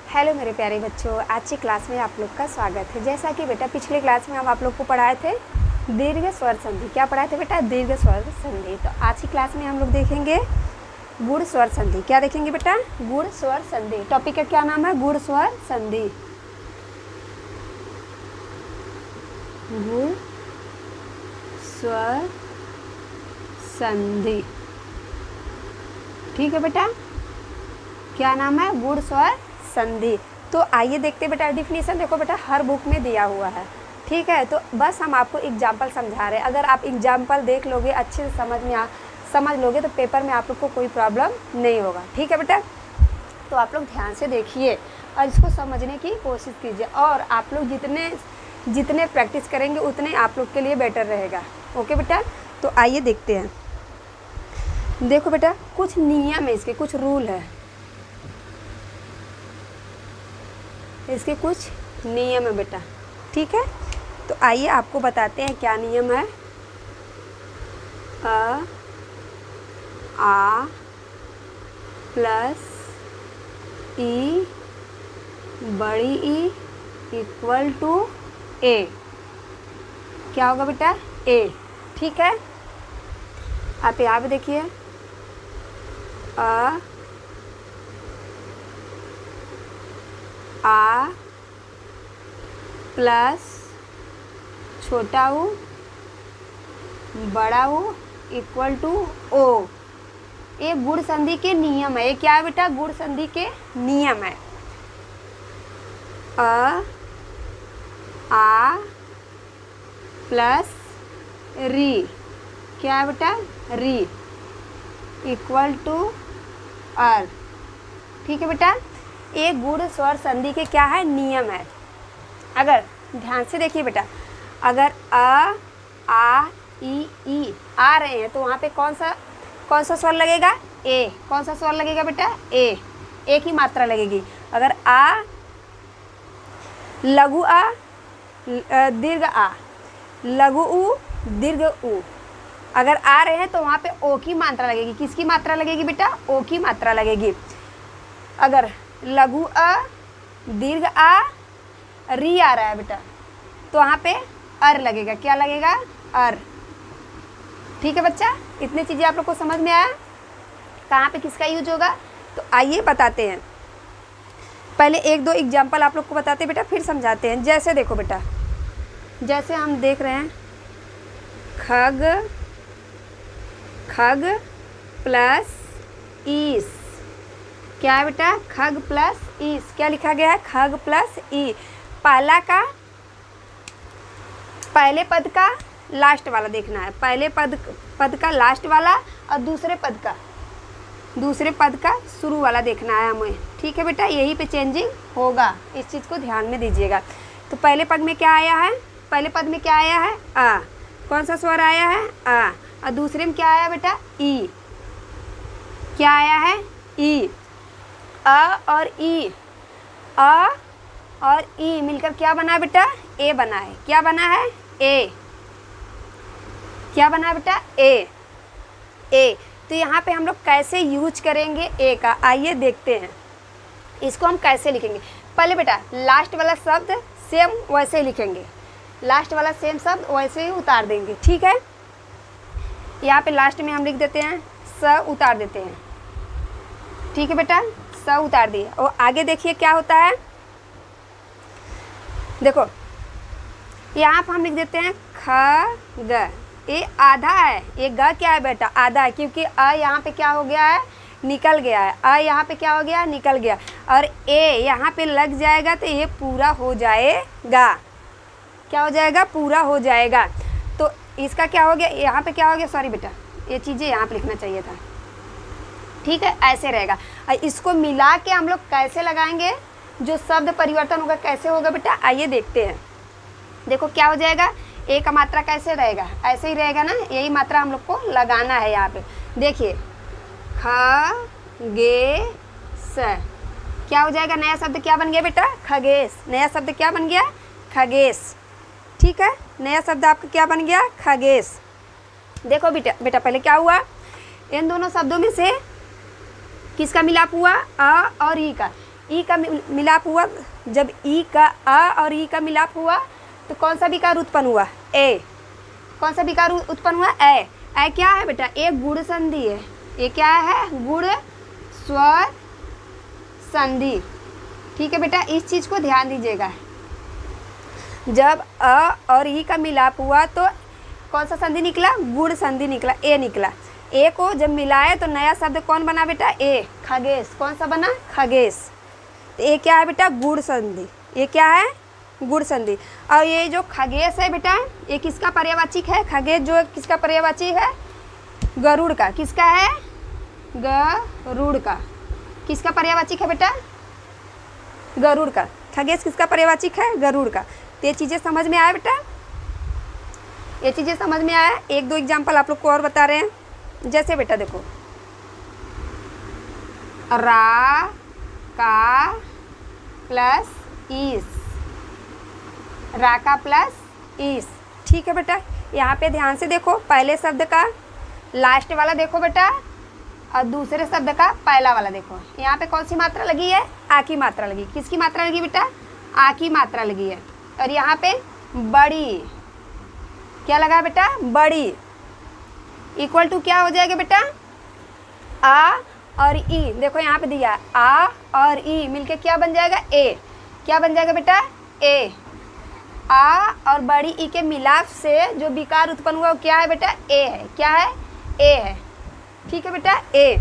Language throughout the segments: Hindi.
हेलो मेरे प्यारे बच्चों, आज की क्लास में आप लोग का स्वागत है। जैसा कि बेटा पिछले क्लास में हम आप लोग को पढ़ाए थे दीर्घ स्वर संधि। क्या पढ़ाए थे बेटा? दीर्घ स्वर संधि। तो आज की क्लास में हम लोग देखेंगे गुण स्वर संधि। क्या देखेंगे बेटा? गुण स्वर संधि। टॉपिक का क्या नाम है? गुण स्वर संधि। गुण स्वर संधि, ठीक है बेटा। क्या नाम है? गुण स्वर संधि। तो आइए देखते हैं बेटा डिफिनीशन। देखो बेटा हर बुक में दिया हुआ है, ठीक है। तो बस हम आपको एग्जाम्पल समझा रहे हैं। अगर आप एग्जाम्पल देख लोगे, अच्छे से समझ लोगे तो पेपर में आप लोग को कोई प्रॉब्लम नहीं होगा, ठीक है बेटा। तो आप लोग ध्यान से देखिए और इसको समझने की कोशिश कीजिए। और आप लोग जितने प्रैक्टिस करेंगे उतने आप लोग के लिए बेटर रहेगा, ओके बेटा। तो आइए देखते हैं। देखो बेटा कुछ नियम है, इसके कुछ रूल है, इसके कुछ नियम है बेटा, ठीक है। तो आइए आपको बताते हैं क्या नियम है। आ प्लस ई बड़ी ई इक्वल टू ए। क्या होगा बेटा? ए, ठीक है। आप यहाँ पे देखिए आ प्लस छोटा ऊ बड़ा ऊ इक्वल टू ओ। ये गुण संधि के नियम है। ये क्या है बेटा? गुण संधि के नियम है। आ प्लस री, क्या है बेटा? री इक्वल टू आर, ठीक है बेटा। ये गुण स्वर संधि के क्या है? नियम है। अगर ध्यान से देखिए बेटा, अगर आ ई आ रहे हैं तो वहाँ पे कौन सा स्वर लगेगा? ए। कौन सा स्वर लगेगा बेटा? ए। एक ही मात्रा लगेगी। अगर आ लघु आ दीर्घ आ, लघु उ दीर्घ उ अगर आ रहे हैं तो वहाँ पे ओ की मात्रा लगेगी। किसकी मात्रा लगेगी बेटा? ओ की मात्रा लगेगी। अगर लघु अ दीर्घ आ री आ रहा है बेटा तो वहाँ पे अर लगेगा। क्या लगेगा? अर, ठीक है बच्चा। इतनी चीज़ें आप लोग को समझ में आया कहाँ पे किसका यूज होगा। तो आइए बताते हैं। पहले एक दो एग्जाम्पल आप लोग को बताते हैं बेटा, फिर समझाते हैं। जैसे देखो बेटा, जैसे हम देख रहे हैं खग प्लस ईस। क्या है बेटा? खग प्लस ईस। क्या लिखा गया है? खग प्लस ई। पहले पद का लास्ट वाला देखना है। पहले पद का लास्ट वाला और दूसरे पद का शुरू वाला देखना है हमें, ठीक है बेटा। यही पे चेंजिंग होगा, इस चीज़ को ध्यान में दीजिएगा। तो पहले पद में क्या आया है? पहले पद में क्या आया है? आ। कौन सा स्वर आया है? आ। और दूसरे में क्या आया बेटा? ई। क्या आया है? ई। अ और ई, अ और ई मिलकर क्या बना है बेटा? ए बना है। क्या बना है? ए। क्या बना है बेटा? ए। तो यहाँ पे हम लोग कैसे यूज करेंगे ए का, आइए देखते हैं। इसको हम कैसे लिखेंगे? पहले बेटा लास्ट वाला शब्द सेम वैसे ही लिखेंगे। लास्ट वाला सेम शब्द वैसे ही उतार देंगे, ठीक है। यहाँ पे लास्ट में हम लिख देते हैं स, उतार देते हैं, ठीक है बेटा। स उतार दिए। और आगे देखिए क्या होता है। देखो यहाँ पर हम लिख देते हैं ख ग। ये आधा है, ये ग क्या है बेटा? आधा है, क्योंकि अ यहाँ पे क्या हो गया है? निकल गया है। अ यहाँ पे क्या हो गया? निकल गया। और ए यहाँ पे लग जाएगा तो ये पूरा हो जाएगा। क्या हो जाएगा? पूरा हो जाएगा। तो इसका क्या हो गया? यहाँ पे क्या हो गया? सॉरी बेटा, ये चीज़ें यहाँ पे लिखना चाहिए था, ठीक है। ऐसे रहेगा। और इसको मिला के हम लोग कैसे लगाएंगे? जो शब्द परिवर्तन होगा कैसे होगा बेटा? आइए देखते हैं। देखो क्या हो जाएगा? ए का मात्रा कैसे रहेगा? ऐसे ही रहेगा ना। यही मात्रा हम लोग को लगाना है यहाँ पे। देखिए खगेश, क्या हो जाएगा? नया शब्द क्या बन गया बेटा? खगेश। नया शब्द क्या बन गया? खगेश, ठीक है। नया शब्द आपका क्या बन गया? खगेश। देखो बेटा पहले क्या हुआ? इन दोनों शब्दों में से किसका मिलाप हुआ? अ और ई का। ई का मिलाप हुआ, जब ई का अ और ई का मिलाप हुआ तो कौन सा विकार उत्पन्न हुआ? ए। कौन सा विकार उत्पन्न हुआ? ए। ए क्या है बेटा? ए गुण संधि है। ये क्या है? गुण स्वर संधि। ठीक है बेटा, इस चीज़ को ध्यान दीजिएगा। जब अ और ई का मिलाप हुआ तो कौन सा संधि निकला? गुण संधि निकला, ए निकला। ए को जब मिलाए तो नया शब्द कौन बना बेटा? ए, खगेश। कौन सा बना? खगेश। तो ये क्या है बेटा? गुण संधि। ये क्या है? गुण संधि। और ये जो खगेश है बेटा, ये किसका पर्यायवाची है? खगेश जो किसका पर्यायवाची है? गरुड़ का। किसका है? गरुड़ का। किसका पर्यायवाची है बेटा? गरुड़ का। खगेश किसका पर्यायवाची है? गरुड़ का। तो ये चीज़ें समझ में आया बेटा? ये चीज़ें समझ में आया? एक दो एग्जाम्पल आप लोग को और बता रहे हैं। जैसे बेटा देखो, रा का प्लस ईस, रा का प्लस ईस। ठीक है बेटा, यहाँ पे ध्यान से देखो, पहले शब्द का लास्ट वाला देखो बेटा, और दूसरे शब्द का पहला वाला देखो। यहाँ पे कौन सी मात्रा लगी है? आ की मात्रा लगी। किसकी मात्रा लगी बेटा? आ की मात्रा लगी है। और यहाँ पे बड़ी, क्या लगा बेटा? बड़ी। इक्वल टू क्या हो जाएगा बेटा? आ और ई। देखो यहाँ पे दिया आ और ई मिलके क्या बन जाएगा? ए। क्या बन जाएगा बेटा? ए। आ और बड़ी ई के मिलाप से जो विकार उत्पन्न हुआ वो क्या है बेटा? ए है। क्या है? ए है। ठीक है बेटा, ए।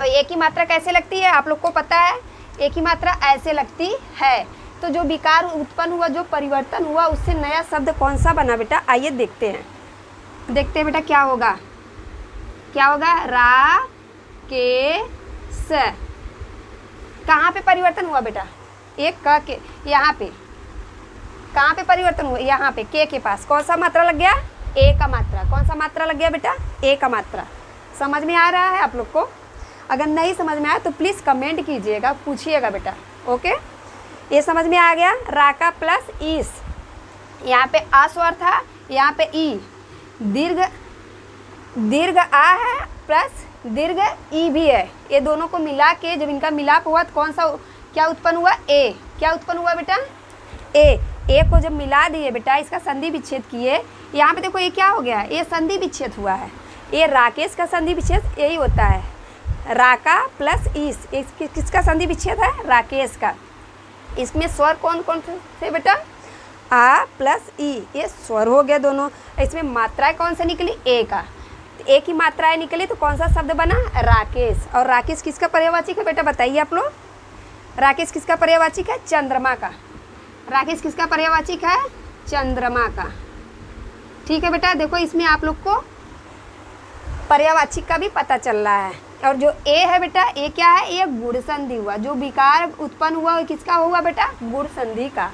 और ए की मात्रा कैसे लगती है आप लोग को पता है? ए की मात्रा ऐसे लगती है। तो जो विकार उत्पन्न हुआ, जो परिवर्तन हुआ, उससे नया शब्द कौन सा बना बेटा? आइए देखते हैं। देखते हैं बेटा क्या होगा। क्या होगा? रा के स। कहाँ पे परिवर्तन हुआ बेटा? एक क के, यहाँ पे कहाँ पे परिवर्तन हुआ? यहाँ पे के पास कौन सा मात्रा लग गया? ए का मात्रा। कौन सा मात्रा लग गया बेटा? ए का मात्रा। समझ में आ रहा है आप लोग को? अगर नहीं समझ में आया तो प्लीज़ कमेंट कीजिएगा, पूछिएगा बेटा। ओके, ये समझ में आ गया? रा का प्लस ईस, यहाँ पे आ स्वर था, यहाँ पे ई। दीर्घ आ है प्लस दीर्घ ई भी है। ये दोनों को मिला के जब इनका मिलाप हुआ तो कौन सा क्या उत्पन्न हुआ? ए। क्या उत्पन्न हुआ बेटा? ए। ए को जब मिला दिए बेटा, इसका संधि विच्छेद किए, यहाँ पे देखो ये क्या हो गया? ये संधि विच्छेद हुआ है। ये राकेश का संधि विच्छेद यही होता है, राका प्लस ईस। किसका संधि विच्छेद है? राकेश का। इसमें स्वर कौन कौन थे बेटा? आ प्लस ई, ये स्वर हो गया दोनों। इसमें मात्राएं कौन सा निकली? ए का। ए की मात्राएं निकली तो कौन सा शब्द बना? राकेश। और राकेश किसका पर्यायवाची है बेटा? बताइए आप लोग। राकेश किसका पर्यायवाची है? चंद्रमा का। राकेश किसका पर्यायवाची है? चंद्रमा का। ठीक है बेटा, देखो इसमें आप लोग को पर्यायवाची का भी पता चल रहा है। और जो ए है बेटा, ए क्या है? ये गुण संधि हुआ। जो विकार उत्पन्न हुआ वो किसका हुआ बेटा? गुण संधि का।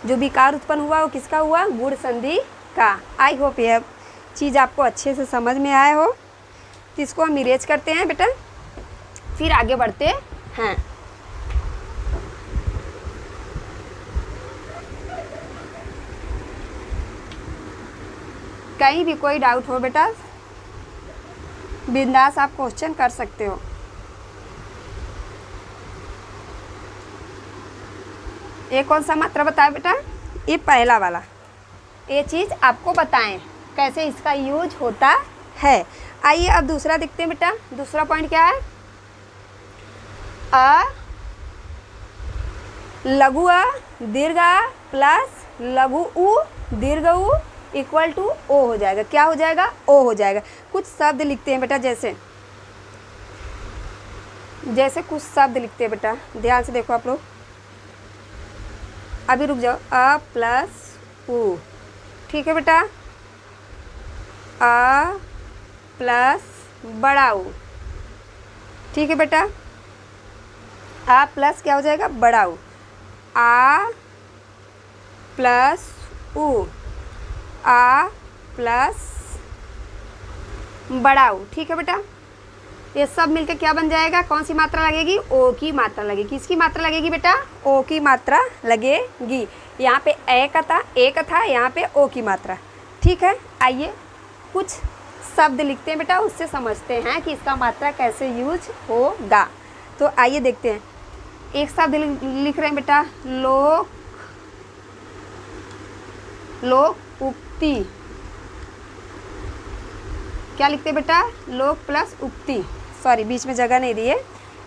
जो विकार उत्पन्न हुआ वो किसका हुआ? गुण संधि का। आई होप ये चीज़ आपको अच्छे से समझ में आया हो। तो इसको हम इरेज करते हैं बेटा, फिर आगे बढ़ते हैं। कहीं भी कोई डाउट हो बेटा, बिंदास आप क्वेश्चन कर सकते हो। ये कौन सा मात्रा बताया बेटा? ये पहला वाला। ये चीज़ आपको बताएं कैसे इसका यूज होता है। आइए अब दूसरा देखते हैं बेटा। दूसरा पॉइंट क्या है? अ लघु अ दीर्घ आ प्लस लघु उ दीर्घ उ इक्वल टू ओ हो जाएगा। क्या हो जाएगा? ओ हो जाएगा। कुछ शब्द लिखते हैं बेटा, जैसे कुछ शब्द लिखते हैं बेटा, ध्यान से देखो आप लोग। अभी रुक जाओ। अ प्लस उ, ठीक है बेटा। अ प्लस बड़ा उ, ठीक है बेटा। आ प्लस क्या हो जाएगा? बड़ा उ। आ प्लस उ, आ प्लस बड़ा उ, ठीक है बेटा। ये सब मिलकर क्या बन जाएगा? कौन सी मात्रा लगेगी? ओ की मात्रा लगेगी। किसकी मात्रा लगेगी बेटा? ओ की मात्रा लगेगी। यहाँ पे ए का था, यहाँ पे ओ की मात्रा। ठीक है, आइए कुछ शब्द लिखते हैं बेटा, उससे समझते हैं कि इसका मात्रा कैसे यूज होगा। तो आइए देखते हैं। एक शब्द लिख रहे हैं बेटा, लोक, लोक उक्ति। क्या लिखते हैं बेटा? लोक प्लस उक्ति, सॉरी बीच में जगह नहीं दी है,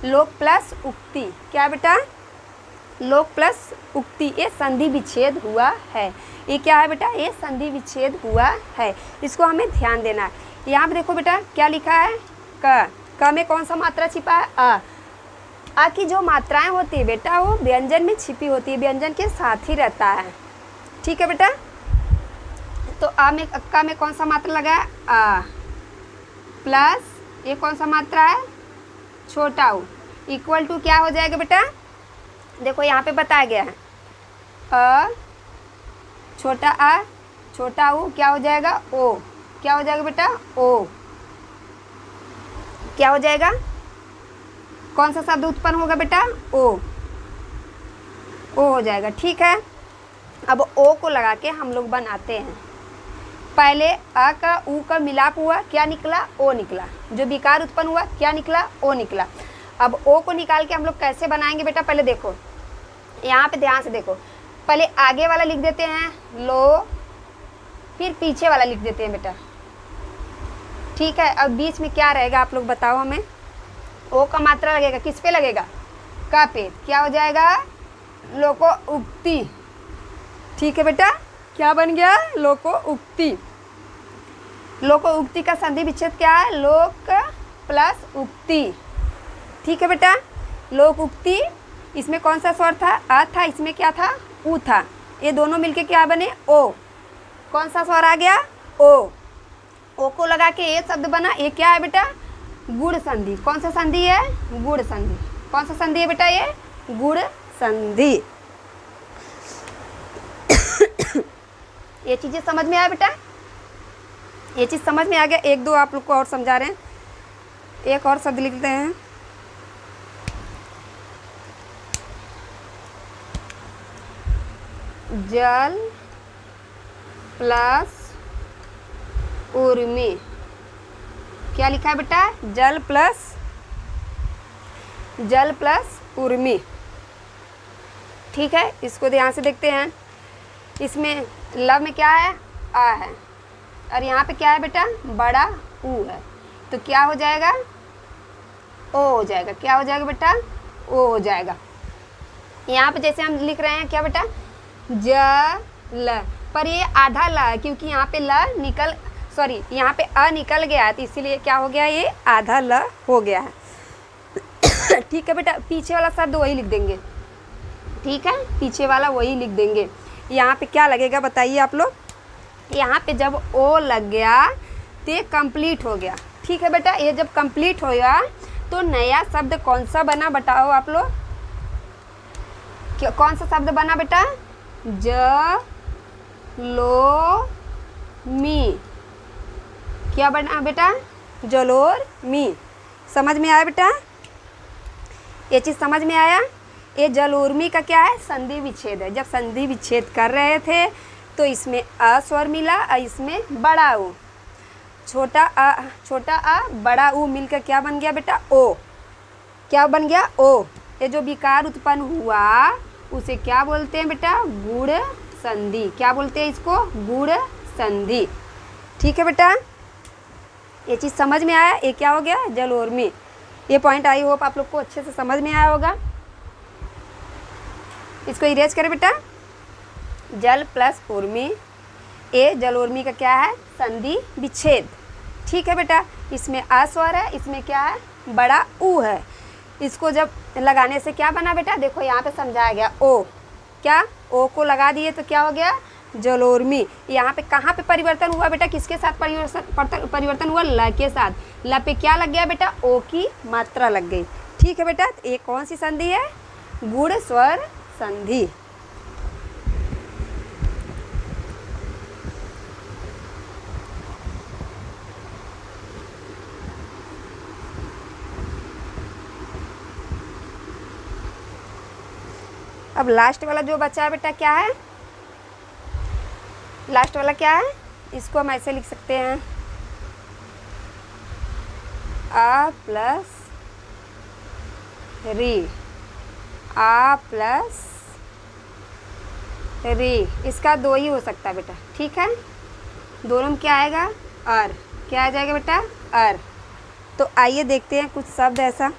लोक प्लस उक्ति। क्या बेटा? लोक प्लस उक्ति। ये संधि विच्छेद हुआ है। ये क्या है बेटा? ये संधि विच्छेद हुआ है, इसको हमें ध्यान देना है। यहाँ पे देखो बेटा क्या लिखा है, क में कौन सा मात्रा छिपा है? आ की जो मात्राएं होती है बेटा वो व्यंजन में छिपी होती है, व्यंजन के साथ ही रहता है। ठीक है बेटा, तो आ में, क में कौन सा मात्रा लगा है? आ प्लस ये कौन सा मात्रा है? छोटा ऊ, इक्वल टू क्या हो जाएगा बेटा? देखो यहाँ पे बताया गया है, अ छोटा ऊ क्या हो जाएगा? ओ। क्या हो जाएगा बेटा? ओ। क्या हो जाएगा? कौन सा शब्द उत्पन्न होगा बेटा? ओ। ओ हो जाएगा। ठीक है, अब ओ को लगा के हम लोग बनाते हैं। पहले अ का ऊ का मिलाप हुआ, क्या निकला? ओ निकला। जो विकार उत्पन्न हुआ क्या निकला? ओ निकला। अब ओ को निकाल के हम लोग कैसे बनाएंगे बेटा? पहले देखो, यहाँ पे ध्यान से देखो, पहले आगे वाला लिख देते हैं लो, फिर पीछे वाला लिख देते हैं बेटा। ठीक है, अब बीच में क्या रहेगा आप लोग बताओ हमें? ओ का मात्रा लगेगा, किस पे लगेगा? का पे। क्या हो जाएगा? लोको उक्ति। ठीक है बेटा, क्या बन गया? लोको उक्ति। लोको उक्ति का संधि विच्छेद क्या है? लोक प्लस उक्ति। ठीक है बेटा, लोक उक्ति। इसमें कौन सा स्वर था? आ था, इसमें क्या था? ऊ था। ये दोनों मिलके क्या बने? ओ। कौन सा स्वर आ गया? ओ। ओ को लगा के ये शब्द बना। ये क्या है बेटा? गुण संधि। कौन सा संधि है? गुण संधि। कौन सा संधि है बेटा? ये गुण संधि। ये चीजें समझ में आया बेटा? ये चीज समझ में आ गया? एक दो आप लोग को और समझा रहे हैं, एक और शब्द लिखते हैं। जल प्लस उर्मी। क्या लिखा है बेटा? जल प्लस उर्मी। ठीक है, इसको ध्यान से देखते हैं। इसमें ल में क्या है? आ है, और यहाँ पे क्या है बेटा? बड़ा ऊ है, तो क्या हो जाएगा? ओ हो जाएगा। क्या हो जाएगा बेटा? ओ हो जाएगा। यहाँ पे जैसे हम लिख रहे हैं क्या बेटा? जल, पर ये आधा ल है, क्योंकि यहाँ पे ल निकल, सॉरी यहाँ पे अ निकल गया है, तो इसीलिए क्या हो गया? ये आधा ल हो गया है। ठीक है बेटा, पीछे वाला शब्द वही लिख देंगे। ठीक है, पीछे वाला वही लिख देंगे। यहाँ पे क्या लगेगा बताइए आप लोग? यहाँ पे जब ओ लग गया तो ये कंप्लीट हो गया। ठीक है बेटा, ये जब कंप्लीट हो गया तो नया शब्द कौन सा बना बताओ आप लोग? कौन सा शब्द बना बेटा? ज लो मी। क्या बना बेटा? जलोर मी। समझ में आया बेटा? ये चीज़ समझ में आया? ये जलोर्मी का क्या है? संधि विच्छेद है। जब संधि विच्छेद कर रहे थे तो इसमें अ स्वर मिला और इसमें बड़ा ऊ, छोटा आ बड़ा ऊ मिलकर क्या बन गया बेटा? ओ। क्या बन गया? ओ। ये जो विकार उत्पन्न हुआ उसे क्या बोलते हैं बेटा? गुण संधि। क्या बोलते हैं इसको? गुण संधि। ठीक है बेटा, ये चीज़ समझ में आया? ये क्या हो गया? जलोर्मी। ये पॉइंट आई होप आप लोग को अच्छे से समझ में आया होगा। इसको इरेज करें बेटा। जल प्लस उर्मी, ये जलोर्मी का क्या है? संधि विच्छेद। ठीक है बेटा, इसमें आ स्वर है, इसमें क्या है? बड़ा ऊ है। इसको जब लगाने से क्या बना बेटा? देखो यहाँ पे समझाया गया ओ। क्या? ओ को लगा दिए तो क्या हो गया? जलोर्मी। यहाँ पे कहाँ पे परिवर्तन हुआ बेटा? किसके साथ परिवर्तन हुआ? ल के साथ। ल पे क्या लग गया बेटा? ओ की मात्रा लग गई। ठीक है बेटा, ये कौन सी संधि है? गुण स्वर संधि। अब लास्ट वाला जो बचा है बेटा क्या है? लास्ट वाला क्या है? इसको हम ऐसे लिख सकते हैं, आ प्लस री। आ प्लस री, इसका दो ही हो सकता है बेटा, ठीक है। दोनों में क्या आएगा, अर, क्या आ जाएगा बेटा, अर। तो आइए देखते हैं कुछ शब्द ऐसा,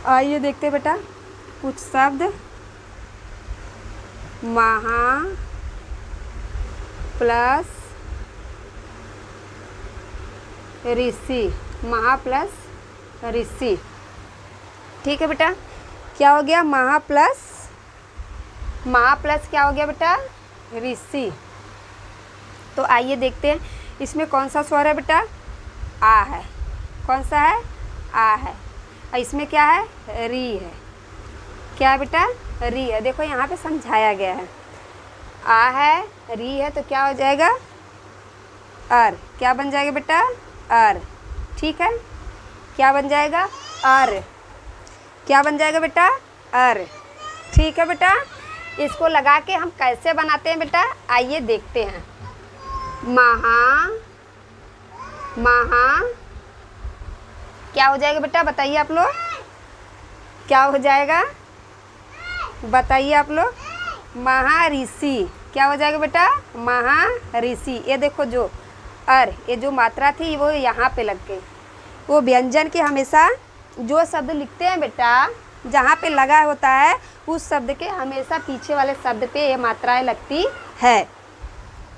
आइए देखते हैं बेटा कुछ शब्द। महा प्लस ऋषि, महा प्लस ऋषि, ठीक है बेटा। क्या हो गया, महा प्लस क्या हो गया बेटा, ऋषि। तो आइए देखते हैं इसमें कौन सा स्वर है बेटा, आ है। कौन सा है, आ है। और इसमें क्या है, री है। क्या है बेटा, री है। देखो यहाँ पे समझाया गया है, आ है, री है, तो क्या हो जाएगा, अर। क्या बन जाएगा बेटा, अर, ठीक है। क्या बन जाएगा, अर। क्या बन जाएगा बेटा, अर, ठीक है बेटा। इसको लगा के हम कैसे बनाते हैं बेटा, आइए देखते हैं। महा, महा क्या हो जाएगा बेटा, बताइए आप लोग, क्या हो जाएगा, बताइए आप लोग। महाऋषि, क्या हो जाएगा बेटा, महाऋषि। ये देखो जो अर, ये जो मात्रा थी वो यहाँ पे लग गई। वो व्यंजन के हमेशा जो शब्द लिखते हैं बेटा, जहाँ पे लगा होता है उस शब्द के हमेशा पीछे वाले शब्द पे ये मात्राएं लगती है,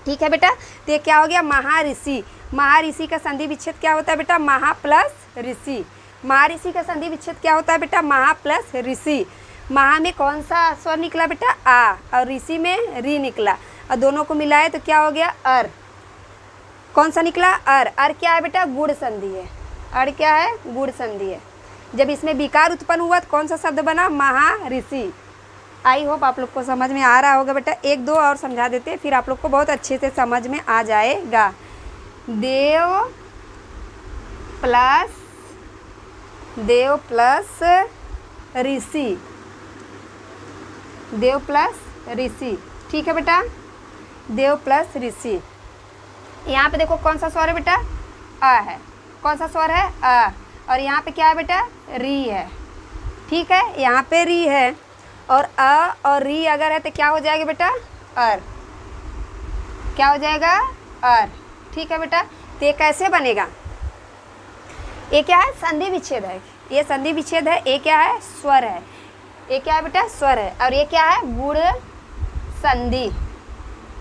ठीक है बेटा। तो ये क्या हो गया, महाऋषि। महाऋषि का संधि विच्छेद क्या होता है बेटा, महा प्लस ऋषि। महाऋषि का संधि विच्छेद क्या होता है बेटा, महा प्लस ऋषि। महा में कौन सा स्वर निकला बेटा, आ, और ऋषि में री निकला, और दोनों को मिलाए तो क्या हो गया, अर। कौन सा निकला, अर। अर क्या है बेटा, गुण संधि है। अर क्या है, गुण संधि है। जब इसमें विकार उत्पन्न हुआ तो कौन सा शब्द बना, महाऋषि। आई होप आप लोग को समझ में आ रहा होगा बेटा। एक दो और समझा देते हैं, फिर आप लोग को बहुत अच्छे से समझ में आ जाएगा। देव प्लस ऋषि, देव प्लस ऋषि, ठीक है बेटा। देव प्लस ऋषि। यहाँ पे देखो कौन सा स्वर है बेटा, अ है। कौन सा स्वर है, अ। और यहाँ पे क्या है बेटा, री है, ठीक है। यहाँ पे री है और अ और री अगर है तो क्या हो जाएगा बेटा, अर। क्या हो जाएगा, अर, ठीक है बेटा। तो ये कैसे बनेगा, ये क्या है, संधि विच्छेद है। ये संधि विच्छेद है, ये क्या है, स्वर है। ये क्या है बेटा, स्वर है। और ये क्या है, गुण संधि।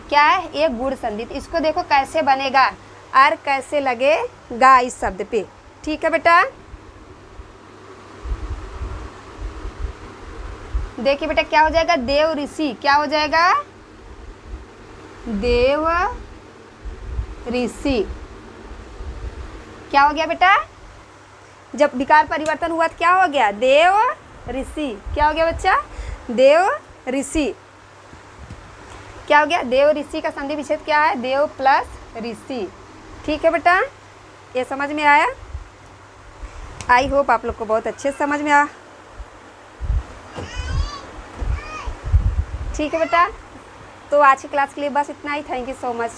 क्या है, ये गुण संधि। तो इसको देखो कैसे बनेगा, अर कैसे लगेगा इस शब्द पे, ठीक है बेटा। देखिए बेटा क्या हो जाएगा, देव ऋषि। क्या हो जाएगा, देव ऋषि। क्या हो गया बेटा, जब विकार परिवर्तन हुआ तो क्या हो गया, देव ऋषि। क्या हो गया बच्चा, देव ऋषि। क्या हो गया, देव ऋषि का संधि विच्छेद क्या है, देव प्लस ऋषि, ठीक है बेटा। ये समझ में आया। आई होप आप लोग को बहुत अच्छे से समझ में आया, ठीक है बेटा। तो आज की क्लास के लिए बस इतना ही। Thank you so much.